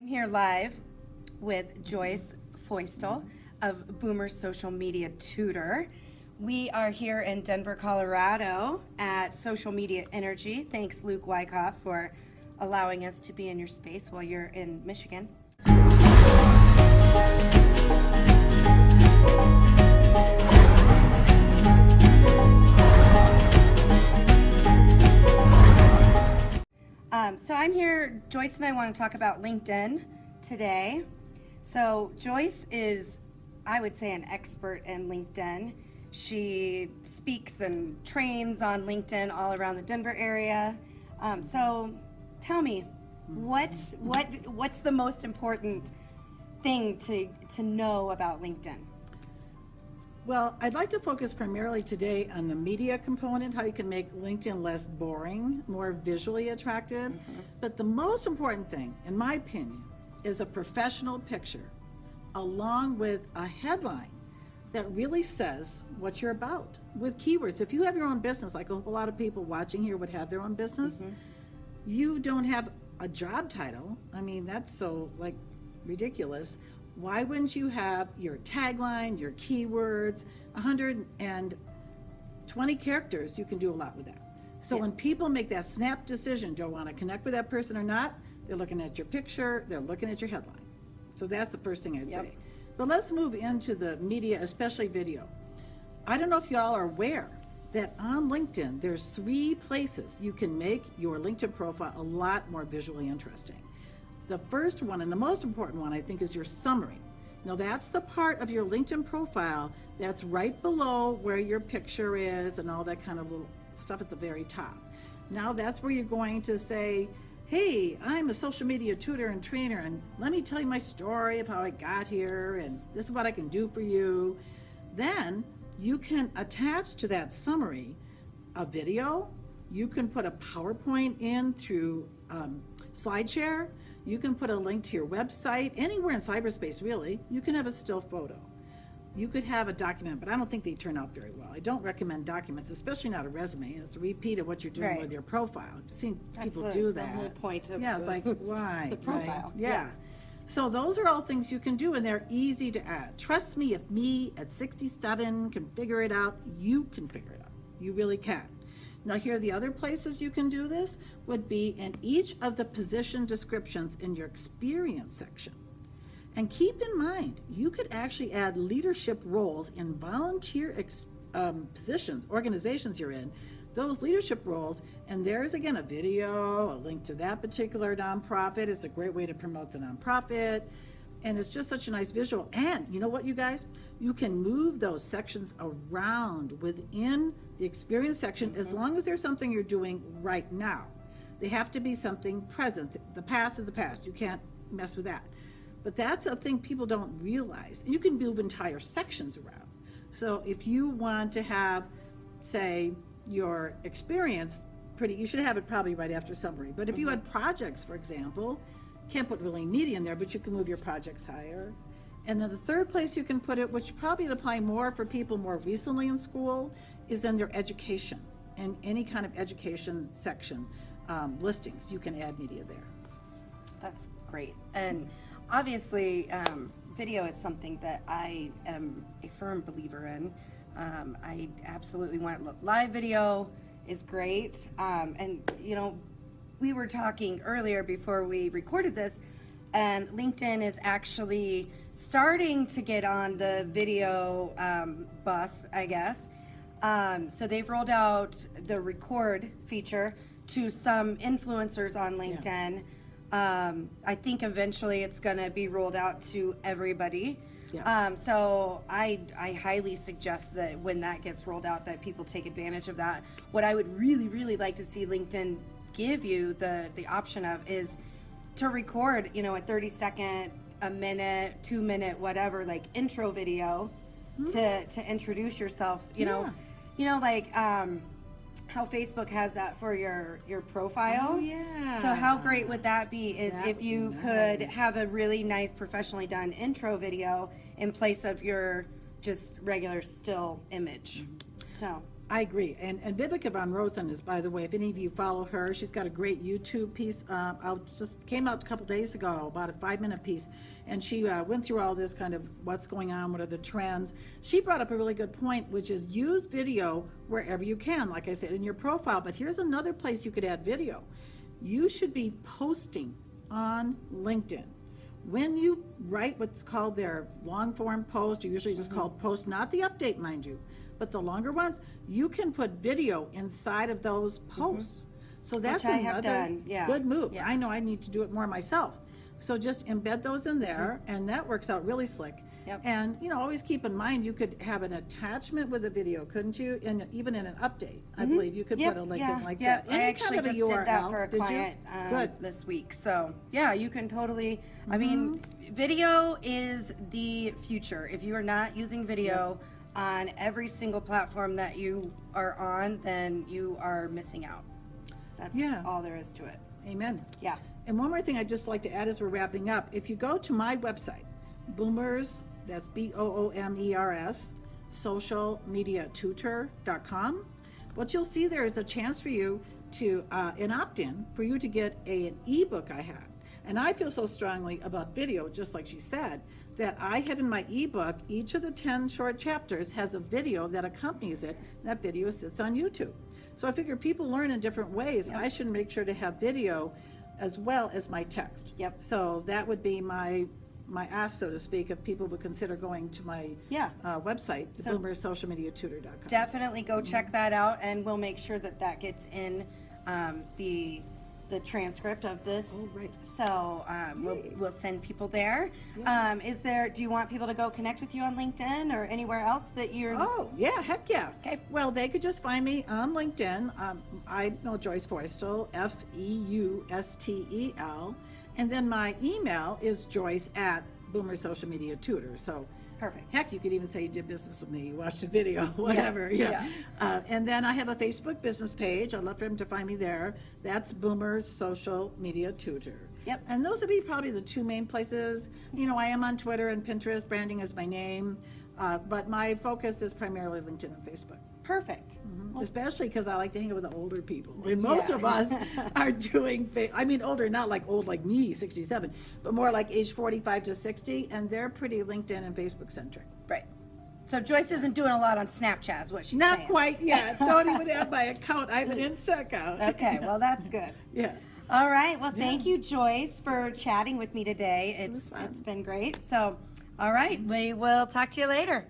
I'm here live with Joyce Feustel of Boomer Social Media Tutor. We are here in Denver, Colorado at Social Media Energy. Thanks, Luke Wyckoff, for allowing us to be in your space while you're in Michigan. So I'm here, Joyce and I want to talk about LinkedIn today. So Joyce is, I would say, an expert in LinkedIn. She speaks and trains on LinkedIn all around the Denver area. So tell me, what's the most important thing to know about LinkedIn? Well, I'd like to focus primarily today on the media component, how you can make LinkedIn less boring, more visually attractive. But the most important thing, in my opinion, is a professional picture along with a headline that really says what you're about with keywords. If you have your own business, like a whole lot of people watching here would have their own business, you don't have a job title. I mean, that's so ridiculous. Why wouldn't you have your tagline, your keywords, 120 characters? You can do a lot with that. So when people make that snap decision, do I want to connect with that person or not? They're looking at your picture, they're looking at your headline. So that's the first thing I'd say. But let's move into the media, especially video. I don't know if y'all are aware that on LinkedIn, there's 3 places you can make your LinkedIn profile a lot more visually interesting. The first one, and the most important one, I think, is your summary. Now, that's the part of your LinkedIn profile that's right below where your picture is and all that kind of little stuff at the very top. Now, that's where you're going to say, hey, I'm a social media tutor and trainer, and let me tell you my story of how I got here, and this is what I can do for you. Then you can attach to that summary a video. You can put a PowerPoint in through SlideShare. You can put a link to your website, anywhere in cyberspace really. You can have a still photo. You could have a document, but I don't think they turn out very well. I don't recommend documents, especially not a resume. It's a repeat of what you're doing with your profile. I've seen people do that. The whole point of it's like, why? the profile. Right? Yeah. So those are all things you can do, and they're easy to add. Trust me, if me at 67 can figure it out, you can figure it out. You really can. Now, here are the other places you can do this would be in each of the position descriptions in your experience section. And keep in mind, you could actually add leadership roles in volunteer positions, organizations you're in, those leadership roles, and there's again a video, a link to that particular nonprofit. It's a great way to promote the nonprofit. And it's just such a nice visual. And you know what, you guys? You can move those sections around within the experience section as long as there's something you're doing right now. They have to be something present. The past is the past. You can't mess with that. But that's a thing people don't realize. And you can move entire sections around. So if you want to have, say, your experience you should have it probably right after summary. But if you had projects, for example, can't put really media in there, but you can move your projects higher. And then the third place you can put it, which probably would apply more for people more recently in school, is in their education and any kind of education section listings. You can add media there. That's great. And obviously, video is something that I am a firm believer in. I absolutely want to look. Live video is great. And, you know, we were talking earlier before we recorded this, and LinkedIn is actually starting to get on the video bus, I guess. So they've rolled out the record feature to some influencers on LinkedIn. I think eventually it's going to be rolled out to everybody. So I highly suggest that when that gets rolled out, that people take advantage of that. What I would really, really like to see LinkedIn give you the option of is to record, you know, a 30-second, a minute, 2-minute, whatever, like intro video to introduce yourself, you know, like how Facebook has that for your profile. Oh, yeah. So how great would that be is That if you could have a really nice professionally done intro video in place of your just regular still image. So I agree. And Vivica von Rosen is, by the way, if any of you follow her, she's got a great YouTube piece. Just came out a couple days ago, about a 5-minute piece. And she went through all this kind of what's going on, what are the trends. She brought up a really good point, which is use video wherever you can, like I said, in your profile. But here's another place you could add video. You should be posting on LinkedIn. When you write what's called their long form post, or usually just called post, not the update, mind you, but the longer ones, you can put video inside of those posts. So that's Which I have another done, yeah. good move. Yeah. I know I need to do it more myself. So just embed those in there, and that works out really slick. Yep. And, you know, always keep in mind, you could have an attachment with a video, couldn't you? And even in an update, I believe you could Yep, put a link yeah, in like yep. that. I Any actually kind of just a URL. did that for a Did you? client Good. this week. So yeah, you can totally, I mean, video is the future. If you are not using video on every single platform that you are on, then you are missing out. That's Yeah. all there is to it. Amen. Yeah. And one more thing I'd just like to add as we're wrapping up, if you go to my website, Boomers, that's BOOMERS, socialmediatutor.com, what you'll see there is a chance for you to, an opt-in, for you to get an ebook I had. And I feel so strongly about video, just like she said, that I have in my ebook, each of the 10 short chapters has a video that accompanies it. And that video sits on YouTube. So I figure people learn in different ways. I should make sure to have video as well as my text. Yep. So that would be my ask, so to speak, if people would consider going to my website, So boomersocialmediatutor.com. Definitely go check that out, and we'll make sure that that gets in the transcript of this. Oh, right. So we'll send people there. Do you want people to go connect with you on LinkedIn or anywhere else that you're? Oh, yeah, heck yeah. Okay. Well, they could just find me on LinkedIn. I know Joyce Feustel, Feustel. And then my email is joyce@boomersocialmediatutor. So Perfect. heck, you could even say you did business with me, you watched a video, whatever. yeah. And then I have a Facebook business page. I'd love for them to find me there. That's Boomers Social Media Tutor. Yep. And those would be probably the two main places. You know, I am on Twitter and Pinterest. Branding is my name. But my focus is primarily LinkedIn and Facebook. Perfect. Especially because I like to hang out with the older people. And most of us are doing, I mean, older, not like old like me, 67, but more like age 45 to 60, and they're pretty LinkedIn and Facebook centric. Right. So Joyce isn't doing a lot on Snapchat, is what she's Not saying. quite yet. Don't even have my account. I have an Insta account. Okay, well, that's good. Yeah. All right. Well, thank you, Joyce, for chatting with me today. was fun. It's been great. So, all right, we will talk to you later.